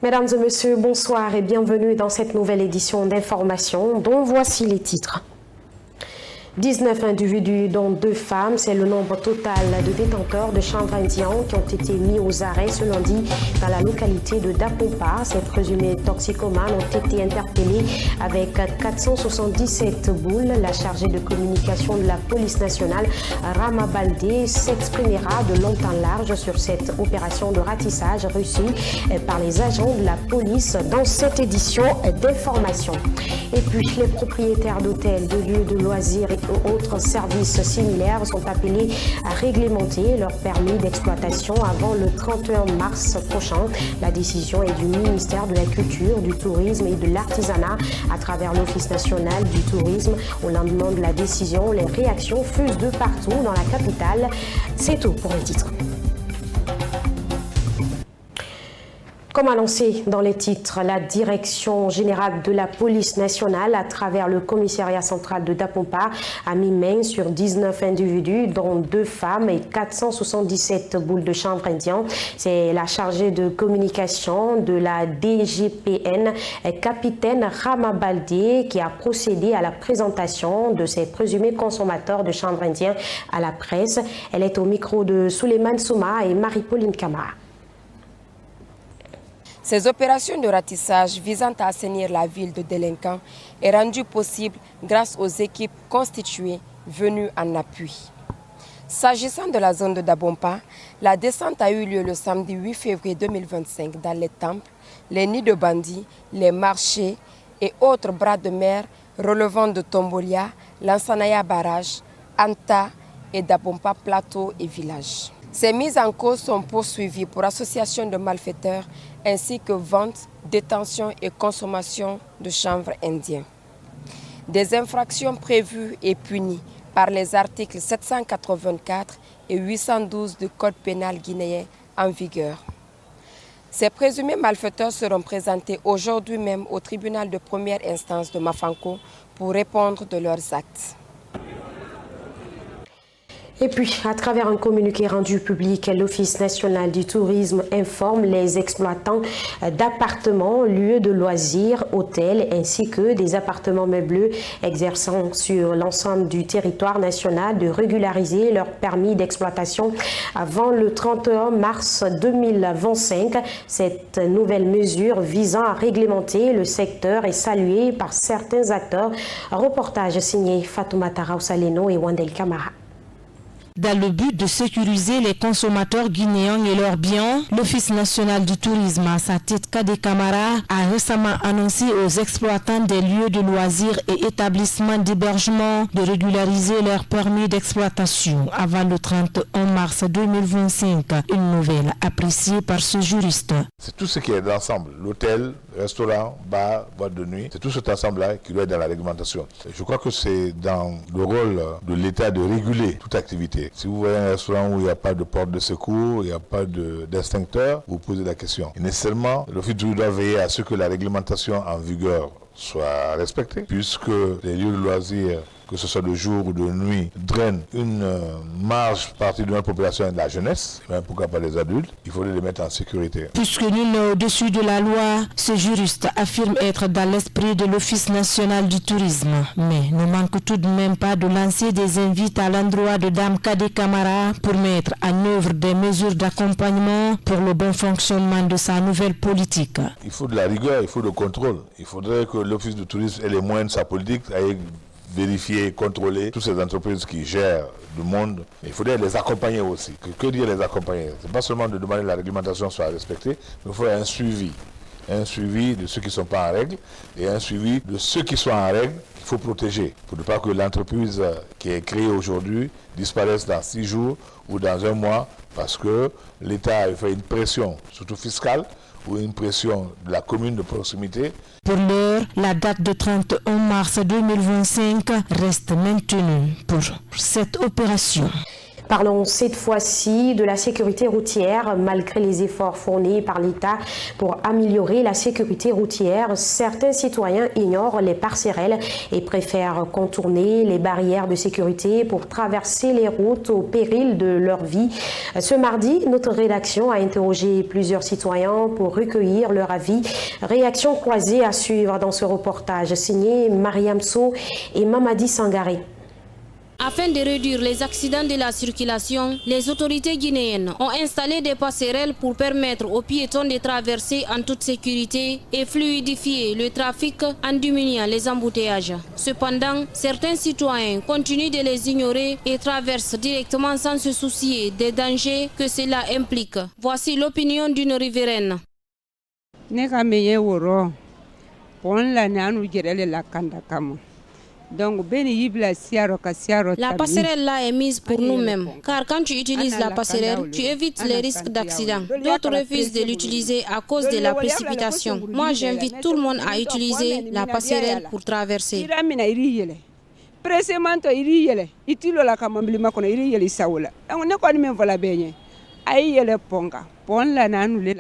Mesdames et messieurs, bonsoir et bienvenue dans cette nouvelle édition d'information dont voici les titres. 19 individus, dont 2 femmes, c'est le nombre total de détenteurs de chanvre indien qui ont été mis aux arrêts ce lundi dans la localité de Dapompa. Ces présumés toxicomanes ont été interpellés avec 477 boules. La chargée de communication de la police nationale, Rama Baldé, s'exprimera de long en large sur cette opération de ratissage réussie par les agents de la police dans cette édition d'information. Et puis, les propriétaires d'hôtels, de lieux de loisirs et autres services similaires sont appelés à réglementer leur permis d'exploitation avant le 31 mars prochain. La décision est du ministère de la Culture, du Tourisme et de l'Artisanat à travers l'Office national du tourisme. Au lendemain de la décision, les réactions fusent de partout dans la capitale. C'est tout pour les titres. Comme annoncé dans les titres, la Direction générale de la police nationale, à travers le commissariat central de Dapompa, a mis main sur 19 individus, dont 2 femmes et 477 boules de chanvre indien. C'est la chargée de communication de la DGPN, capitaine Rama Baldé, qui a procédé à la présentation de ces présumés consommateurs de chanvre indien à la presse. Elle est au micro de Souleymane Souma et Marie-Pauline Kamara. Ces opérations de ratissage visant à assainir la ville de délinquants est rendue possible grâce aux équipes constituées venues en appui. S'agissant de la zone de Dapompa, la descente a eu lieu le samedi 8 février 2025 dans les temples, les nids de bandits, les marchés et autres bras de mer relevant de Tombolia, Lansanaya Barrage, Anta et Dapompa Plateau et Village. Ces mises en cause sont poursuivies pour association de malfaiteurs ainsi que vente, détention et consommation de chanvre indien. Des infractions prévues et punies par les articles 784 et 812 du Code pénal guinéen en vigueur. Ces présumés malfaiteurs seront présentés aujourd'hui même au tribunal de première instance de Mafanko pour répondre de leurs actes. Et puis, à travers un communiqué rendu public, l'Office national du tourisme informe les exploitants d'appartements, lieux de loisirs, hôtels, ainsi que des appartements meublés exerçant sur l'ensemble du territoire national de régulariser leur permis d'exploitation avant le 31 mars 2025. Cette nouvelle mesure visant à réglementer le secteur est saluée par certains acteurs. Un reportage signé Fatoumata Raousaleno et Wandel Kamara. Dans le but de sécuriser les consommateurs guinéens et leurs biens, l'Office national du tourisme, à sa tête Kade Kamara, a récemment annoncé aux exploitants des lieux de loisirs et établissements d'hébergement de régulariser leur permis d'exploitation avant le 31 mars 2025. Une nouvelle appréciée par ce juriste. C'est tout ce qui est d'ensemble, l'hôtel, restaurant, bar, boîte de nuit, c'est tout cet ensemble-là qui doit être dans la réglementation. Je crois que c'est dans le rôle de l'État de réguler toute activité. Si vous voyez un restaurant où il n'y a pas de porte de secours, il n'y a pas d'extincteur, vous posez la question. Et nécessairement, l'office doit veiller à ce que la réglementation en vigueur soit respectée, puisque les lieux de loisirs, que ce soit de jour ou de nuit, drainent une large partie de notre population et de la jeunesse, même pourquoi pas des adultes, il faut les mettre en sécurité. Puisque nul n'est au-dessus de la loi, ce juriste affirme être dans l'esprit de l'Office national du tourisme, mais ne manque tout de même pas de lancer des invites à l'endroit de Dame Kade Kamara pour mettre en œuvre des mesures d'accompagnement pour le bon fonctionnement de sa nouvelle politique. Il faut de la rigueur, il faut le contrôle. Il faudrait que l'Office du tourisme ait les moyens de sa politique, avec vérifier, contrôler toutes ces entreprises qui gèrent le monde. Mais il faudrait les accompagner aussi. Que dire les accompagner? C'est pas seulement de demander que la réglementation soit respectée, mais il faut un suivi. Un suivi de ceux qui ne sont pas en règle et un suivi de ceux qui sont en règle qu'il faut protéger. Pour ne pas que l'entreprise qui est créée aujourd'hui disparaisse dans 6 jours ou dans 1 mois parce que l'État a fait une pression, surtout fiscale, ou une pression de la commune de proximité. Pour l'heure, la date de 31 mars 2025 reste maintenue pour cette opération. Parlons cette fois-ci de la sécurité routière. Malgré les efforts fournis par l'État pour améliorer la sécurité routière, certains citoyens ignorent les passerelles et préfèrent contourner les barrières de sécurité pour traverser les routes au péril de leur vie. Ce mardi, notre rédaction a interrogé plusieurs citoyens pour recueillir leur avis. Réaction croisée à suivre dans ce reportage signé Mariam So et Mamadi Sangaré. Afin de réduire les accidents de la circulation, les autorités guinéennes ont installé des passerelles pour permettre aux piétons de traverser en toute sécurité et fluidifier le trafic en diminuant les embouteillages. Cependant, certains citoyens continuent de les ignorer et traversent directement sans se soucier des dangers que cela implique. Voici l'opinion d'une riveraine. La passerelle là est mise pour nous-mêmes, car quand tu utilises la passerelle, tu évites les risques d'accident. D'autres refusent de l'utiliser à cause de la précipitation. Moi, j'invite tout le monde à utiliser la passerelle pour traverser.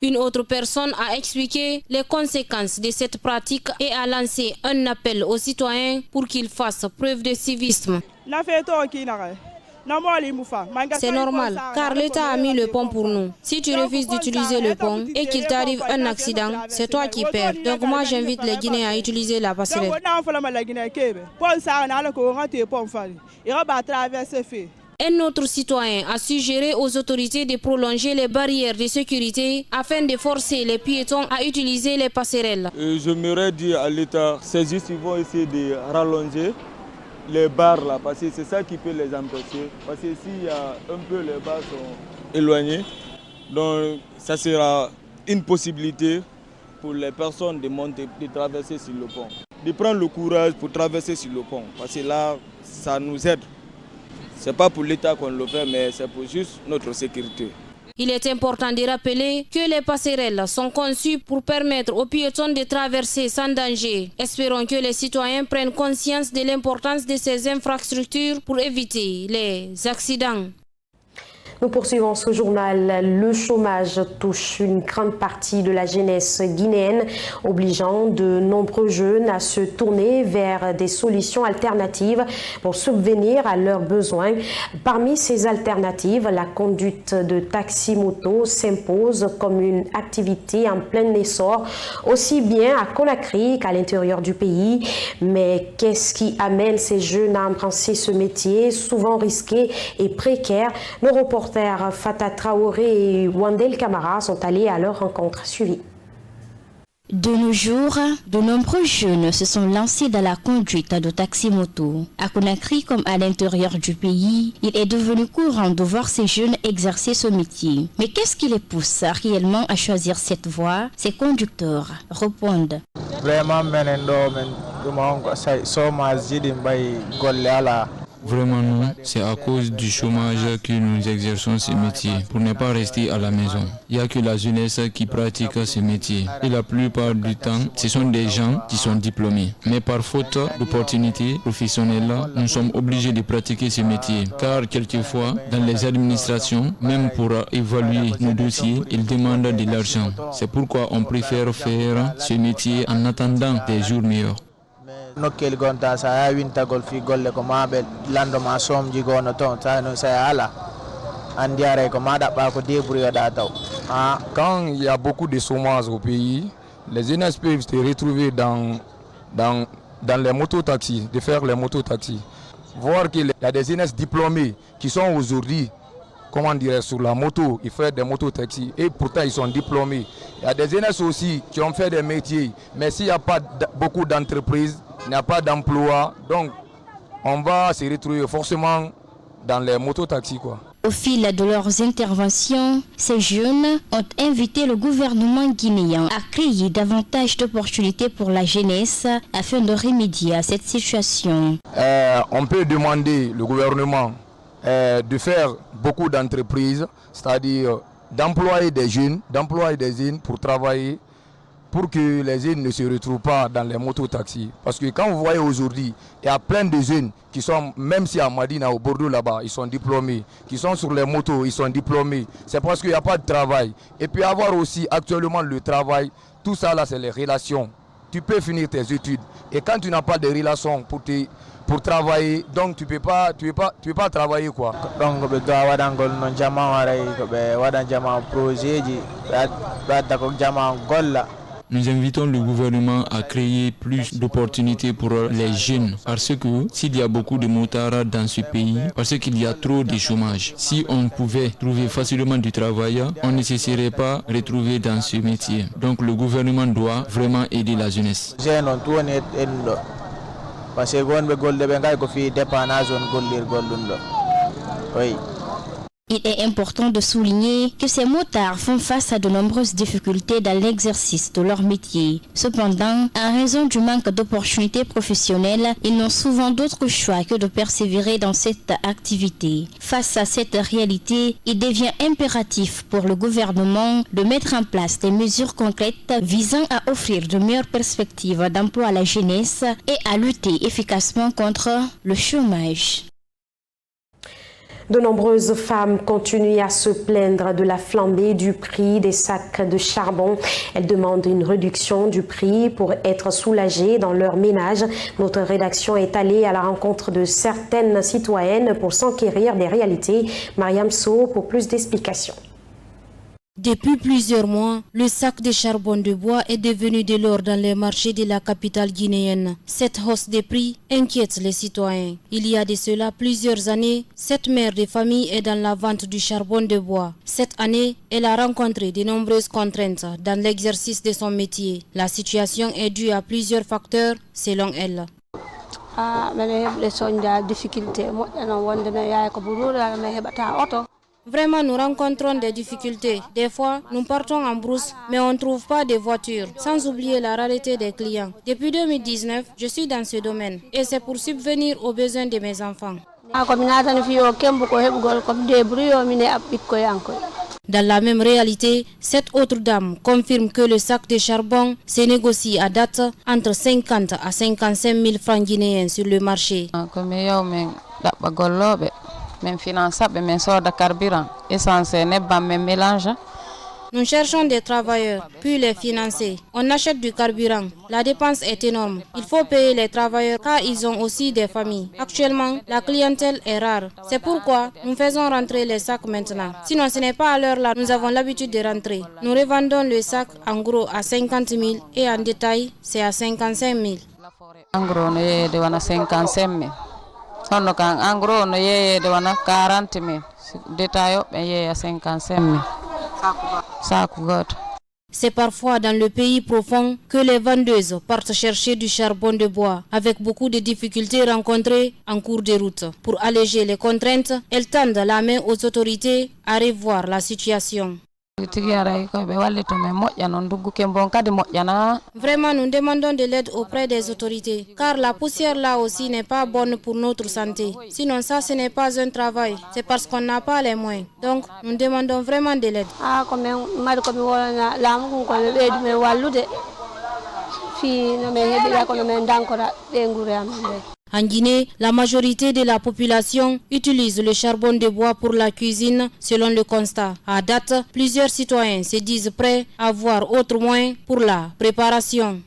Une autre personne a expliqué les conséquences de cette pratique et a lancé un appel aux citoyens pour qu'ils fassent preuve de civisme. C'est normal, car l'État a mis le pont pour nous. Si tu refuses d'utiliser le pont et qu'il t'arrive un accident, c'est toi qui perds. Donc moi, j'invite les Guinéens à utiliser la passerelle. Un autre citoyen a suggéré aux autorités de prolonger les barrières de sécurité afin de forcer les piétons à utiliser les passerelles. J'aimerais dire à l'État, ces justes, ils vont essayer de rallonger les barres là, parce que c'est ça qui peut les empêcher. Parce que s'il y a un peu, les barres sont éloignées, donc ça sera une possibilité pour les personnes de monter, de traverser sur le pont. De prendre le courage pour traverser sur le pont, parce que là, ça nous aide. Ce n'est pas pour l'État qu'on le fait, mais c'est pour juste notre sécurité. Il est important de rappeler que les passerelles sont conçues pour permettre aux piétons de traverser sans danger. Espérons que les citoyens prennent conscience de l'importance de ces infrastructures pour éviter les accidents. Nous poursuivons ce journal. Le chômage touche une grande partie de la jeunesse guinéenne, obligeant de nombreux jeunes à se tourner vers des solutions alternatives pour subvenir à leurs besoins. Parmi ces alternatives, la conduite de taxi-moto s'impose comme une activité en plein essor, aussi bien à Conakry qu'à l'intérieur du pays. Mais qu'est-ce qui amène ces jeunes à embrasser ce métier, souvent risqué et précaire? Nos reporters Fata Traoré et Wandel Camara sont allés à leur rencontre. Suivie. De nos jours, de nombreux jeunes se sont lancés dans la conduite de taxi-moto. À Conakry comme à l'intérieur du pays, il est devenu courant de voir ces jeunes exercer ce métier. Mais qu'est-ce qui les pousse réellement à choisir cette voie? Ces conducteurs répondent. Vraiment non, c'est à cause du chômage que nous exerçons ce métier, pour ne pas rester à la maison. Il n'y a que la jeunesse qui pratique ce métier. Et la plupart du temps, ce sont des gens qui sont diplômés. Mais par faute d'opportunités professionnelles, nous sommes obligés de pratiquer ce métier. Car quelquefois, dans les administrations, même pour évaluer nos dossiers, ils demandent de l'argent. C'est pourquoi on préfère faire ce métier en attendant des jours meilleurs. Nokkel gonta sa ya winta gol fi golle ko mabe lando ma som jigono ton ta no sa ala andiare ko mada ba ko débrouiller da taw. Quand il y a beaucoup de chômage au pays, les jeunes peuvent se retrouver dans les mototaxis, de faire les mototaxis. Voir qu'il y a des jeunes diplômés qui sont aujourd'hui, comment dire, sur la moto, ils font des mototaxis et pourtant ils sont diplômés. Il y a des jeunes aussi qui ont fait des métiers, mais s'il n'y a pas beaucoup d'entreprises, il n'y a pas d'emploi, donc on va se retrouver forcément dans les mototaxis, quoi. Au fil de leurs interventions, ces jeunes ont invité le gouvernement guinéen à créer davantage d'opportunités pour la jeunesse afin de remédier à cette situation. On peut demander au gouvernement de faire beaucoup d'entreprises, c'est-à-dire d'employer des jeunes pour travailler pour que les jeunes ne se retrouvent pas dans les mototaxis. Parce que quand vous voyez aujourd'hui, il y a plein de jeunes qui sont, même si à Madina, au Bordeaux là-bas, ils sont diplômés, qui sont sur les motos, ils sont diplômés. C'est parce qu'il n'y a pas de travail. Et puis avoir aussi actuellement le travail, tout ça là, c'est les relations. Tu peux finir tes études. Et quand tu n'as pas de relations pour travailler, donc tu peux pas travailler quoi. Donc be doit wadangol non jama waray ko be wadan jama projet ji badda ko jama golla. Nous invitons le gouvernement à créer plus d'opportunités pour les jeunes parce que s'il y a beaucoup de motards dans ce pays, parce qu'il y a trop de chômage, si on pouvait trouver facilement du travail, on ne se serait pas retrouvé dans ce métier. Donc le gouvernement doit vraiment aider la jeunesse. Parce que gonbe golde be ngay ko fi dépannage on gollir gollundo. Oui. Il est important de souligner que ces motards font face à de nombreuses difficultés dans l'exercice de leur métier. Cependant, en raison du manque d'opportunités professionnelles, ils n'ont souvent d'autre choix que de persévérer dans cette activité. Face à cette réalité, il devient impératif pour le gouvernement de mettre en place des mesures concrètes visant à offrir de meilleures perspectives d'emploi à la jeunesse et à lutter efficacement contre le chômage. De nombreuses femmes continuent à se plaindre de la flambée du prix des sacs de charbon. Elles demandent une réduction du prix pour être soulagées dans leur ménage. Notre rédaction est allée à la rencontre de certaines citoyennes pour s'enquérir des réalités. Mariam Sow pour plus d'explications. Depuis plusieurs mois, le sac de charbon de bois est devenu de l'or dans les marchés de la capitale guinéenne. Cette hausse des prix inquiète les citoyens. Il y a de cela plusieurs années, cette mère de famille est dans la vente du charbon de bois. Cette année, elle a rencontré de nombreuses contraintes dans l'exercice de son métier. La situation est due à plusieurs facteurs, selon elle. Vraiment, nous rencontrons des difficultés. Des fois, nous partons en brousse, mais on ne trouve pas de voitures, sans oublier la rareté des clients. Depuis 2019, je suis dans ce domaine et c'est pour subvenir aux besoins de mes enfants. Dans la même réalité, cette autre dame confirme que le sac de charbon se négocie à date entre 50 à 55 000 francs guinéens sur le marché. Nous cherchons des travailleurs, puis les financer. On achète du carburant. La dépense est énorme. Il faut payer les travailleurs car ils ont aussi des familles. Actuellement, la clientèle est rare. C'est pourquoi nous faisons rentrer les sacs maintenant. Sinon, ce n'est pas à l'heure là. Nous avons l'habitude de rentrer. Nous revendons le sac en gros à 50 000 et en détail, c'est à 55 000. En gros, on est de 55 000. En gros, on est de 40 000. Détail, on est à 55 000. C'est parfois dans le pays profond que les vendeuses partent chercher du charbon de bois, avec beaucoup de difficultés rencontrées en cours de route. Pour alléger les contraintes, elles tendent la main aux autorités à revoir la situation. Vraiment, nous demandons de l'aide auprès des autorités, car la poussière là aussi n'est pas bonne pour notre santé. Sinon ça, ce n'est pas un travail, c'est parce qu'on n'a pas les moyens. Donc, nous demandons vraiment de l'aide. En Guinée, la majorité de la population utilise le charbon de bois pour la cuisine, selon le constat. À date, plusieurs citoyens se disent prêts à voir autre moyen pour la préparation.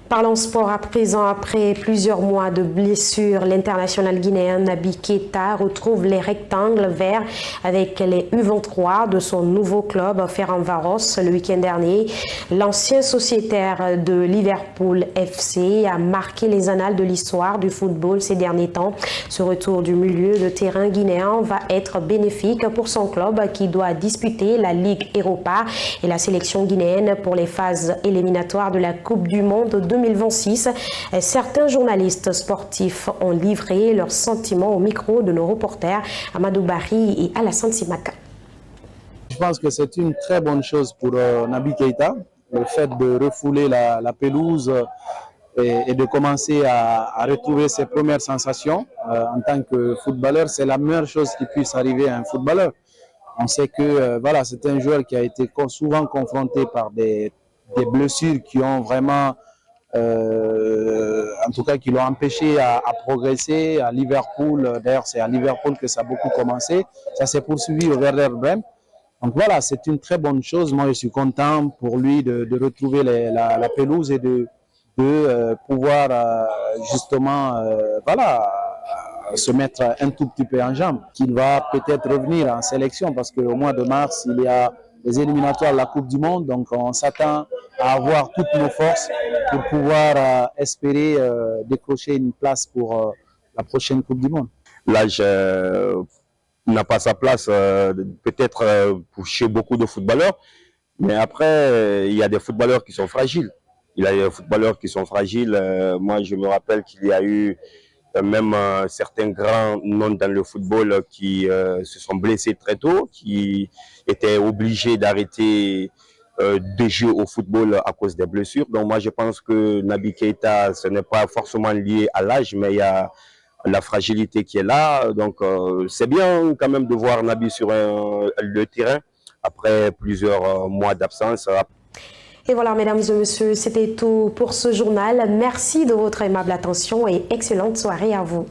Parlons sport à présent. Après plusieurs mois de blessures, l'international guinéen Naby Keita retrouve les rectangles verts avec les U23 de son nouveau club Ferencvaros le week-end dernier. L'ancien sociétaire de Liverpool FC a marqué les annales de l'histoire du football ces derniers temps. Ce retour du milieu de terrain guinéen va être bénéfique pour son club qui doit disputer la Ligue Europa et la sélection guinéenne pour les phases éliminatoires de la Coupe du Monde 2026. Certains journalistes sportifs ont livré leurs sentiments au micro de nos reporters Amadou Barry et Alassane Simaka. Je pense que c'est une très bonne chose pour Naby Keita, le fait de refouler la pelouse et de commencer à retrouver ses premières sensations en tant que footballeur. C'est la meilleure chose qui puisse arriver à un footballeur. On sait que voilà, c'est un joueur qui a été souvent confronté par des des blessures qui ont vraiment, en tout cas, qui l'ont empêché à progresser à Liverpool. D'ailleurs, c'est à Liverpool que ça a beaucoup commencé. Ça s'est poursuivi au Werder Bremen. Donc voilà, c'est une très bonne chose. Moi, je suis content pour lui de retrouver la pelouse et de pouvoir justement, voilà, se mettre un tout petit peu en jambe. Qu'il va peut-être revenir en sélection parce qu'au mois de mars, il y a les éliminatoires de la Coupe du Monde. Donc on s'attend à avoir toutes nos forces pour pouvoir espérer décrocher une place pour la prochaine Coupe du Monde. L'âge n'a pas sa place peut-être chez beaucoup de footballeurs, mais après il y a des footballeurs qui sont fragiles. Il y a des footballeurs qui sont fragiles. Moi je me rappelle qu'il y a eu même certains grands noms dans le football qui se sont blessés très tôt, qui étaient obligés d'arrêter des jeux au football à cause des blessures. Donc moi je pense que Naby Keïta, ce n'est pas forcément lié à l'âge, mais il y a la fragilité qui est là. Donc c'est bien quand même de voir Naby sur le terrain après plusieurs mois d'absence. Et voilà, mesdames et messieurs, c'était tout pour ce journal. Merci de votre aimable attention et excellente soirée à vous.